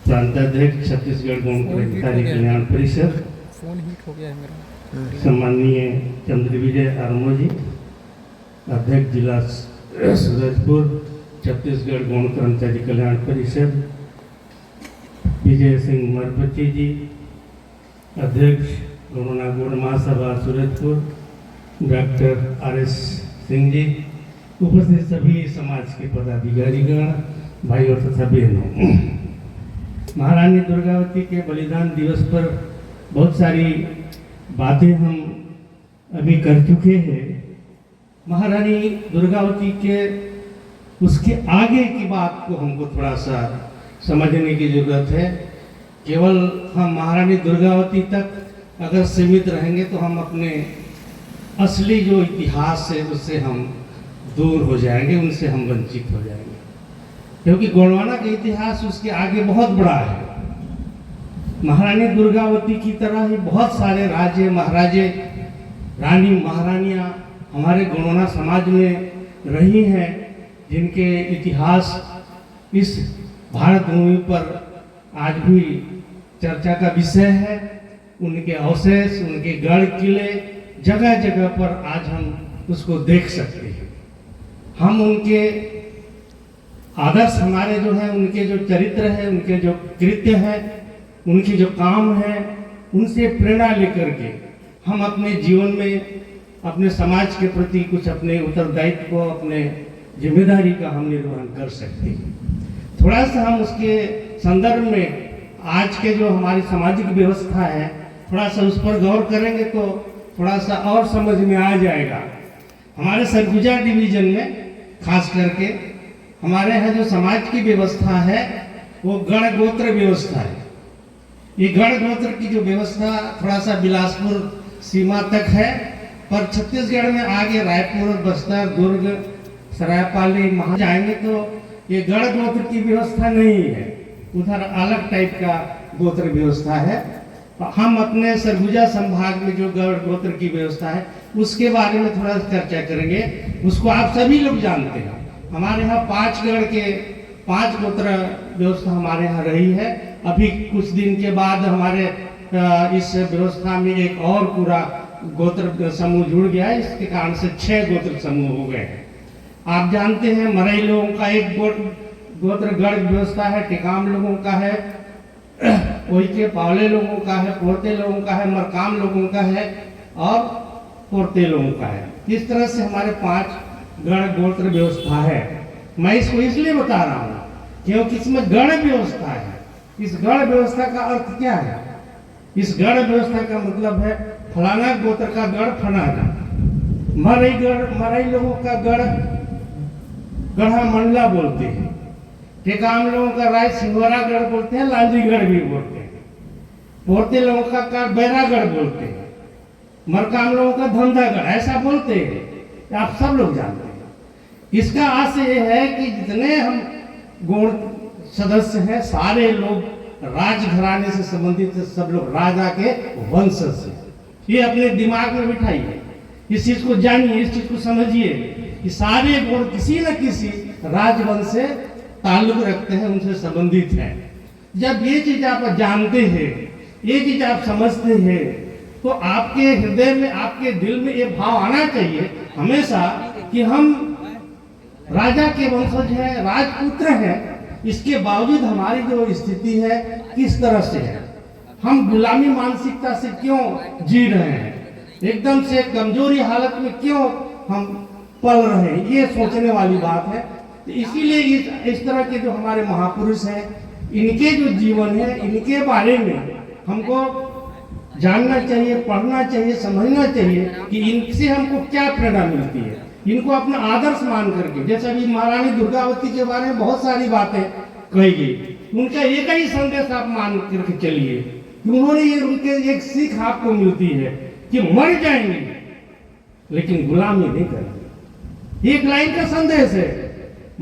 प्रांताध्यक्ष छत्तीसगढ़ गौण क्रांतिकारी कल्याण परिषद, सम्माननीय चंद्रविजय आर्मो जी, अध्यक्ष जिला सूरजपुर छत्तीसगढ़ गौण कर्मचारी कल्याण परिषद, विजय सिंह मरपची जी, अध्यक्ष गौणना गौड़ महासभा सूरजपुर, डॉक्टर RS सिंह जी, उपस्थित सभी समाज के पदाधिकारीगण, भाइयों तथा बहनों, महारानी दुर्गावती के बलिदान दिवस पर बहुत सारी बातें हम अभी कर चुके हैं। महारानी दुर्गावती के उसके आगे की बात को हमको थोड़ा सा समझने की जरूरत है। केवल हम महारानी दुर्गावती तक अगर सीमित रहेंगे तो हम अपने असली जो इतिहास है उससे हम दूर हो जाएंगे, उनसे हम वंचित हो जाएंगे, क्योंकि गोंडवाना का इतिहास उसके आगे बहुत बड़ा है। महारानी दुर्गावती की तरह ही बहुत सारे राजे महाराजे, रानी महारानियां हमारे गोंडवाना समाज में रही हैं, जिनके इतिहास इस भारत भूमि पर आज भी चर्चा का विषय है। उनके अवशेष, उनके गढ़ किले जगह जगह पर आज हम उसको देख सकते हैं। हम उनके आदर्श, हमारे जो है उनके जो चरित्र है, उनके जो कृत्य है, उनके जो काम है, उनसे प्रेरणा लेकर के हम अपने जीवन में अपने समाज के प्रति कुछ अपने उत्तरदायित्व को, अपने जिम्मेदारी का हम निर्वहन कर सकते हैं। थोड़ा सा हम उसके संदर्भ में आज के जो हमारी सामाजिक व्यवस्था है, थोड़ा सा उस पर गौर करेंगे तो थोड़ा सा और समझ में आ जाएगा। हमारे सरगुजा डिवीजन में खास करके हमारे यहाँ जो समाज की व्यवस्था है वो गण गोत्र व्यवस्था है। ये गण गोत्र की जो व्यवस्था थोड़ा सा बिलासपुर सीमा तक है, पर छत्तीसगढ़ में आगे रायपुर, बस्तर, दुर्ग, सरायपाली वहाँ जाएंगे तो ये गण गोत्र की व्यवस्था नहीं है, उधर अलग टाइप का गोत्र व्यवस्था है। हम अपने सरगुजा संभाग में जो गण गोत्र की व्यवस्था है उसके बारे में थोड़ा चर्चा करेंगे। उसको आप सभी लोग जानते हैं। हमारे यहाँ 5 गण के 5 गोत्र व्यवस्था हमारे यहाँ रही है। अभी कुछ दिन के बाद हमारे इस व्यवस्था में एक और पूरा गोत्र समूह जुड़ गया है, इसके कारण से 6 गोत्र समूह हो गए हैं। आप जानते हैं मरई लोगों का एक गोत्र गण व्यवस्था है, टिकाम लोगों का है, कोई के पावले लोगों का है, पोरते लोगों का है, मरकाम लोगों का है और पोरते लोगों का है। इस तरह से हमारे 5 गण गोत्र व्यवस्था है। मैं इसको इसलिए बता रहा हूँ क्योंकि इसमें गण व्यवस्था है। इस गण व्यवस्था का अर्थ क्या है? इस गण व्यवस्था का मतलब है फलाना गोत्र का गढ़ फलाना, मरई लोगों का गढ़ गढ़ा मंडला बोलते हैं, टेकाम लोगों का राय सिंगोरागढ़ बोलते हैं, लांजीगढ़ भी बोलते हैं, पोरते लोगों का बैरागढ़ बोलते हैं, मरकाम लोगों का धंधागढ़, ऐसा बोलते हैं। आप सब लोग जानते हैं। इसका आशय यह है कि जितने हम गौड़ सदस्य हैं सारे लोग राजघराने से संबंधित, सब लोग राजा के वंशज से। ये अपने दिमाग में बिठाइए, इस चीज को जानिए, इस चीज को समझिए कि सारे गौड़ किसी न किसी राजवंश से ताल्लुक रखते हैं, उनसे संबंधित हैं। जब ये चीज आप जानते हैं, ये चीज आप समझते हैं, तो आपके हृदय में, आपके दिल में ये भाव आना चाहिए हमेशा कि हम राजा के वंशज हैं, राजपुत्र हैं। इसके बावजूद हमारी जो स्थिति है किस तरह से है, हम गुलामी मानसिकता से क्यों जी रहे हैं, एकदम से कमजोरी हालत में क्यों हम पल रहे हैं, ये सोचने वाली बात है। तो इसीलिए इस तरह के जो हमारे महापुरुष हैं, इनके जो जीवन है, इनके बारे में हमको जानना चाहिए, पढ़ना चाहिए, समझना चाहिए कि इनसे हमको क्या प्रेरणा मिलती है, इनको अपना आदर्श मान करके। जैसे अभी महारानी दुर्गावती के बारे में बहुत सारी बातें कही गई, उनका एक ही संदेश आप मान करके चलिए कि उन्होंने ये, उनके एक सीख आपको मिलती है कि मर जाएंगे लेकिन गुलामी नहीं करेंगे। एक लाइन का संदेश है,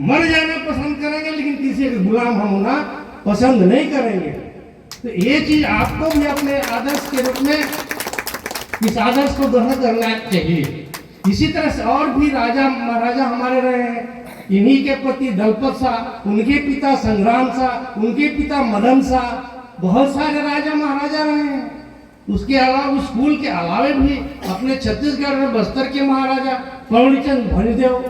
मर जाना पसंद करेंगे लेकिन किसी के गुलाम हम होना पसंद नहीं करेंगे। तो ये चीज आपको भी अपने आदर्श के रूप में इस आदर्श को ग्रहण करना चाहिए। इसी तरह से और भी राजा महाराजा हमारे रहे हैं, इन्हीं के पति दलपत शाह, उनके पिता संग्राम शाह, उनके पिता मदन शाह, बहुत सारे राजा महाराजा रहे हैं। उसके अलावा स्कूल के अलावे भी अपने छत्तीसगढ़ में बस्तर के महाराजा पौड़ीचंद भनीदेव,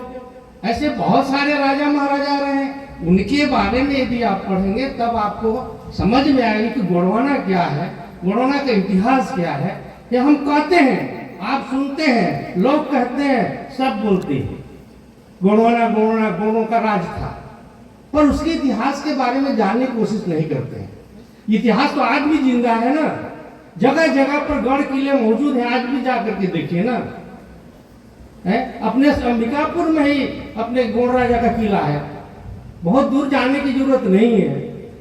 ऐसे बहुत सारे राजा महाराजा रहे हैं। उनके बारे में यदि आप पढ़ेंगे तब आपको समझ में आएगी कि गोंडवाना क्या है, गोंडवाना का इतिहास क्या है। ये हम कहते हैं, आप सुनते हैं, लोग कहते हैं, सब बोलते हैं गोंडवाना गोंडवाना गोंडों का राज था, पर उसके इतिहास के बारे में जानने की कोशिश नहीं करते हैं। इतिहास तो आज भी जिंदा है ना, जगह जगह पर गढ़ किले मौजूद हैं, आज भी जाकर के देखिए ना। है अपने अंबिकापुर में ही अपने गोंड राजा का किला है, बहुत दूर जाने की जरूरत नहीं है।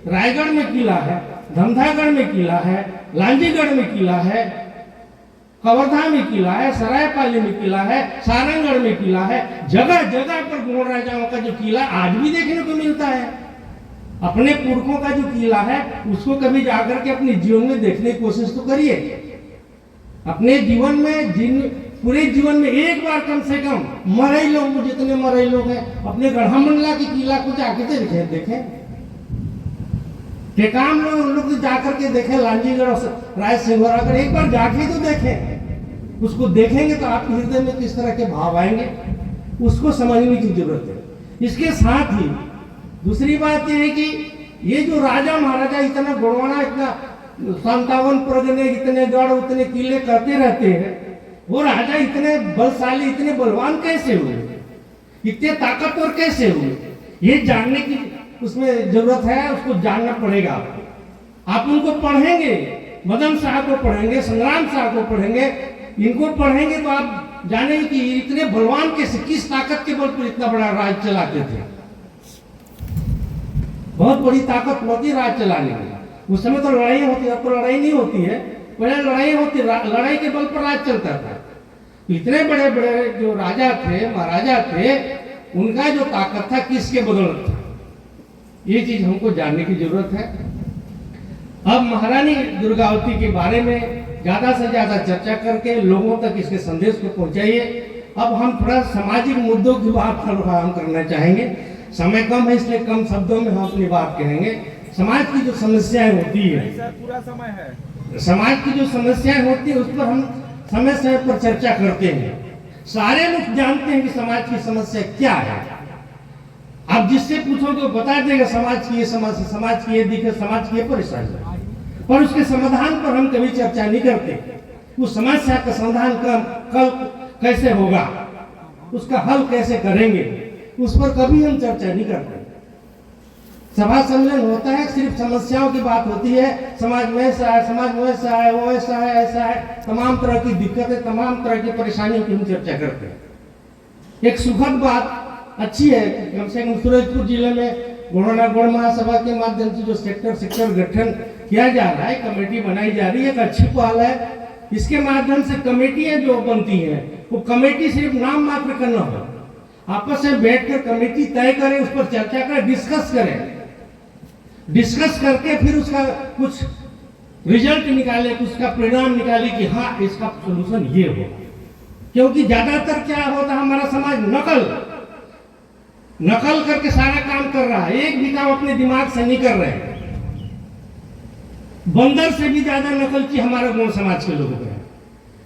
रायगढ़ में किला है, धमधागढ़ में किला है, लांजीगढ़ में किला है, कवर्धा में किला है, सरायपाली में किला है, सारंगगढ़ में किला है। जगह जगह पर गोंड राजाओं का जो किला आज भी देखने को मिलता है। अपने पुरखों का जो किला है उसको कभी जाकर के अपने जीवन में देखने की कोशिश तो करिए। अपने जीवन में पूरे जीवन में एक बार कम से कम मरई लोग, जितने मरई लोग हैं, अपने गढ़ामंडला की किला को जाके देखें। टेकाम लोग तो जाकर के देखें, लांजीगढ़ और राय सिंघोरागढ़ एक बार जाके तो देखें। उसको देखेंगे तो आपके हृदय में किस तरह के भाव आएंगे, उसको समझने की जरूरत है। इसके साथ ही दूसरी बात यह है कि ये जो राजा महाराजा इतना गोंडवाना, इतना 57 प्रगने, इतने गढ़, उतने किले करते रहते हैं, वो राजा इतने बलशाली, इतने बलवान कैसे हुए, इतने ताकतवर कैसे हुए, ये जानने की उसमें जरूरत है। उसको जानना पड़ेगा। आप उनको पढ़ेंगे, मदन शाह को पढ़ेंगे, संग्राम शाह को पढ़ेंगे, इनको पढ़ेंगे तो आप जानेंगे कि इतने बलवान कैसे, किस ताकत के बल पर इतना बड़ा राज चलाते थे। बहुत बड़ी ताकत होती राज चलाने में। उस समय तो लड़ाई होती, अब तो लड़ाई नहीं होती है, पहले लड़ाई होती, लड़ाई के बल पर राज चलता था। इतने बड़े बड़े जो राजा थे, महाराजा थे, उनका जो ताकत था किसके बदौलत था, ये चीज हमको जानने की जरूरत है। अब महारानी दुर्गावती के बारे में ज्यादा से ज्यादा चर्चा करके लोगों तक इसके संदेश को पहुंचाइए। अब हम थोड़ा सामाजिक मुद्दों की बात हम करना चाहेंगे। समय कम है इसलिए कम शब्दों में हम अपनी बात कहेंगे। समाज की जो समस्याएं होती है, पूरा समय है, समाज की जो समस्याएं होती है उस पर हम समय समय पर चर्चा करते हैं। सारे लोग जानते हैं कि समाज की समस्या क्या है। आप जिससे पूछोगे वो बता देगा समाज की ये समस्या, समाज की ये दिक्कत, समाज की ये परेशानी, पर उसके समाधान पर हम कभी चर्चा नहीं करते। उस समस्या का समाधान कल कैसे होगा, उसका हल कैसे करेंगे, उस पर कभी हम चर्चा नहीं करते। सभा सम्मेलन होता है, सिर्फ समस्याओं की बात होती है, समाज में ऐसा है, समाज में ऐसा है, वो ऐसा है, ऐसा है, तमाम तरह की दिक्कतें, तमाम तरह की परेशानियों की हम चर्चा करते हैं। एक सुखद बात अच्छी है, कम से कम सूरजपुर जिले में गोंडवाना गौड़ महासभा के माध्यम से जो सेक्टर गठन किया जा रहा है, कमेटी बनाई जा रही है, एक अच्छी पहल है। इसके माध्यम से कमेटियां जो बनती हैं, वो कमेटी सिर्फ नाम मात्र का न हो, आपस में बैठकर कमेटी तय करें, उस पर चर्चा करें, डिस्कस करके फिर उसका कुछ रिजल्ट निकाले, उसका परिणाम निकाले कि हाँ इसका सोल्यूशन ये हो। क्योंकि ज्यादातर क्या होता है, हमारा समाज नकल करके सारा काम कर रहा है, एक भी काम अपने दिमाग से नहीं कर रहे हैं। बंदर से भी ज्यादा नकल की हमारा गौड़ समाज के लोगों हैं।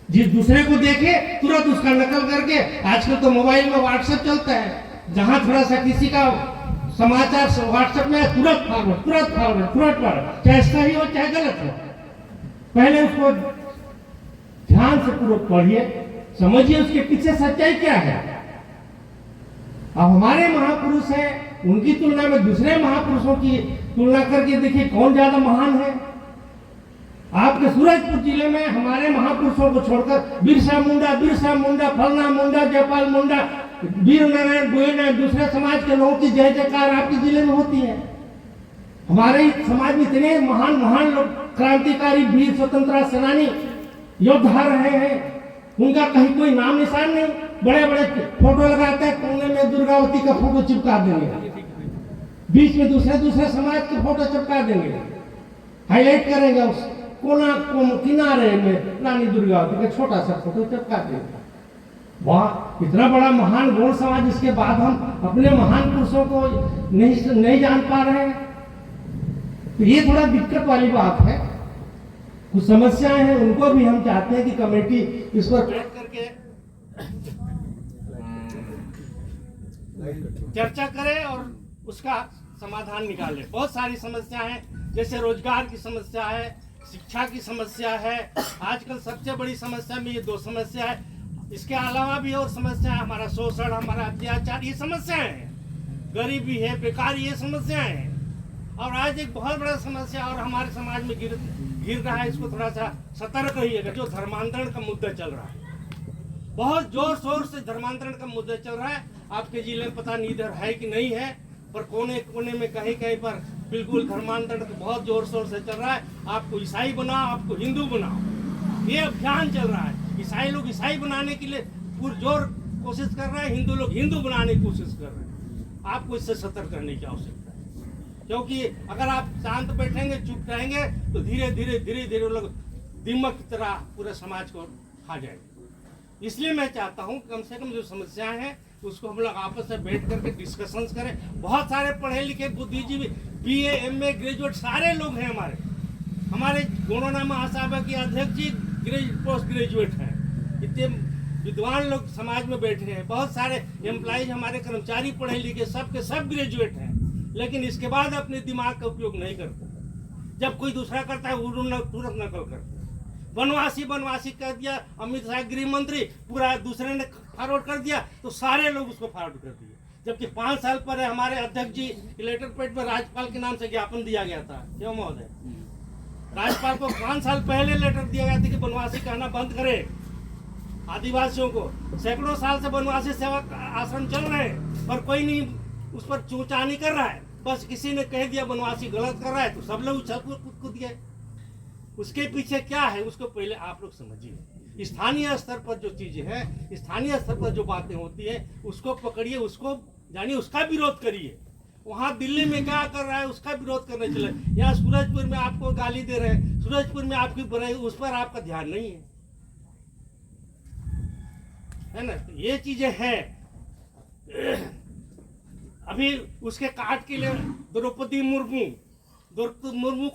जिस दूसरे को देखे तुरंत उसका नकल करके, आजकल तो मोबाइल में व्हाट्सएप चलता है, जहां थोड़ा सा किसी का समाचार व्हाट्सएप में तुरंत फॉरवर्ड, चाहे सही हो चाहे गलत हो। पहले उसको ध्यान से पूरा पढ़िए, समझिए उसके पीछे सच्चाई क्या है। अब हमारे महापुरुष हैं, उनकी तुलना में दूसरे महापुरुषों की तुलना करके देखिए कौन ज्यादा महान है। आपके सूरजपुर जिले में हमारे महापुरुषों को छोड़कर बिरसा मुंडा, फलना मुंडा, जयपाल मुंडा, वीर नारायण गोयना, दूसरे समाज के लोगों की जय जयकार आपके जिले में होती है। हमारे समाज में इतने महान लोग, क्रांतिकारी, वीर, स्वतंत्रता सेनानी, योद्धा रहे हैं, उनका कहीं कोई नाम निशान नहीं। बड़े बड़े फोटो लगाते हैं, कोने में दुर्गावती का फोटो चिपका देंगे, बीच में दूसरे समाज के फोटो चिपका देंगे, हाईलाइट करेंगे, उस किनारे में रानी दुर्गावती का छोटा सा फोटो चिपका देंगे। वाह, इतना बड़ा महान गौड़ समाज, इसके बाद हम अपने महान पुरुषों को नहीं जान पा रहे हैं। तो ये थोड़ा दिक्कत वाली बात है। कुछ समस्याएं हैं, उनको भी हम चाहते हैं कि कमेटी इस पर बैठ करके चर्चा करे और उसका समाधान निकाले। बहुत सारी समस्याएं हैं, जैसे रोजगार की समस्या है, शिक्षा की समस्या है। आजकल सबसे बड़ी समस्या में ये दो समस्या है, इसके अलावा भी और समस्या है, हमारा शोषण, हमारा अत्याचार, ये समस्याएं हैं। गरीबी है, बेकारी, ये समस्याएं हैं। और आज एक बहुत बड़ा समस्या और हमारे समाज में गिर रहा है, इसको थोड़ा सा सतर्क रहिएगा। जो धर्मांतरण का मुद्दा चल रहा है, बहुत जोर शोर से धर्मांतरण का मुद्दा चल रहा है। आपके जिले में पता नहीं इधर है कि नहीं है, पर कोने कोने में कहीं कहीं पर बिल्कुल धर्मांतरण बहुत जोर शोर से चल रहा है। आपको ईसाई बनाओ, आपको हिंदू बनाओ, ये अभियान चल रहा है। ईसाई लोग ईसाई बनाने के लिए पुरजोर कोशिश कर रहे हैं, हिंदू लोग हिंदू बनाने की कोशिश कर रहे हैं। आपको इससे सतर्क रहने की आवश्यकता है, क्योंकि अगर आप शांत बैठेंगे, चुप रहेंगे, तो धीरे धीरे लोग दीमक की तरह पूरे समाज को खा जाएंगे। इसलिए मैं चाहता हूँ कम से कम जो समस्याएं हैं उसको हम लोग आपस में बैठ करके डिस्कशंस करें। बहुत सारे पढ़े लिखे बुद्धिजीवी, BA MA ग्रेजुएट सारे लोग हैं हमारे गौड़ोना महासभा के अध्यक्ष जी पोस्ट ग्रेजुएट हैं। इतने विद्वान लोग समाज में बैठे हैं। बहुत सारे एम्प्लॉइज, हमारे कर्मचारी पढ़े लिखे सब के सब ग्रेजुएट हैं, लेकिन इसके बाद अपने दिमाग का उपयोग नहीं करते। जब कोई दूसरा करता है वो तुरंत नकल करते हैं। बनवासी कर दिया अमित शाह गृह मंत्री, पूरा दूसरे ने फॉरवर्ड कर दिया तो सारे लोग उसको फॉरवर्ड कर दिए। जबकि 5 साल पहले हमारे अध्यक्ष जी लेटर पैड पर राज्यपाल के नाम से ज्ञापन दिया गया था। क्यों महोदय? राज्यपाल को 5 साल पहले लेटर दिया गया था कि बनवासी कहना बंद करे आदिवासियों को। सैकड़ों साल से बनवासी सेवा आश्रम चल रहे हैं, पर कोई नहीं उस पर चूचा नहीं कर रहा है। बस किसी ने कह दिया बनवासी गलत कर रहा है तो सब लोग उछल कूद गए। उसके पीछे क्या है उसको पहले आप लोग समझिए। स्थानीय स्तर पर जो चीजें हैं, स्थानीय स्तर पर जो बातें होती है उसको पकड़िए, उसको जानिए, उसका विरोध करिए। वहां दिल्ली में क्या कर रहा है उसका विरोध करने चले। यहाँ सूरजपुर में आपको गाली दे रहे हैं, सूरजपुर में आपकी बुराई, उस पर आपका ध्यान नहीं है ना? ये चीजें हैं। अभी उसके काट के लिए द्रौपदी मुर्मू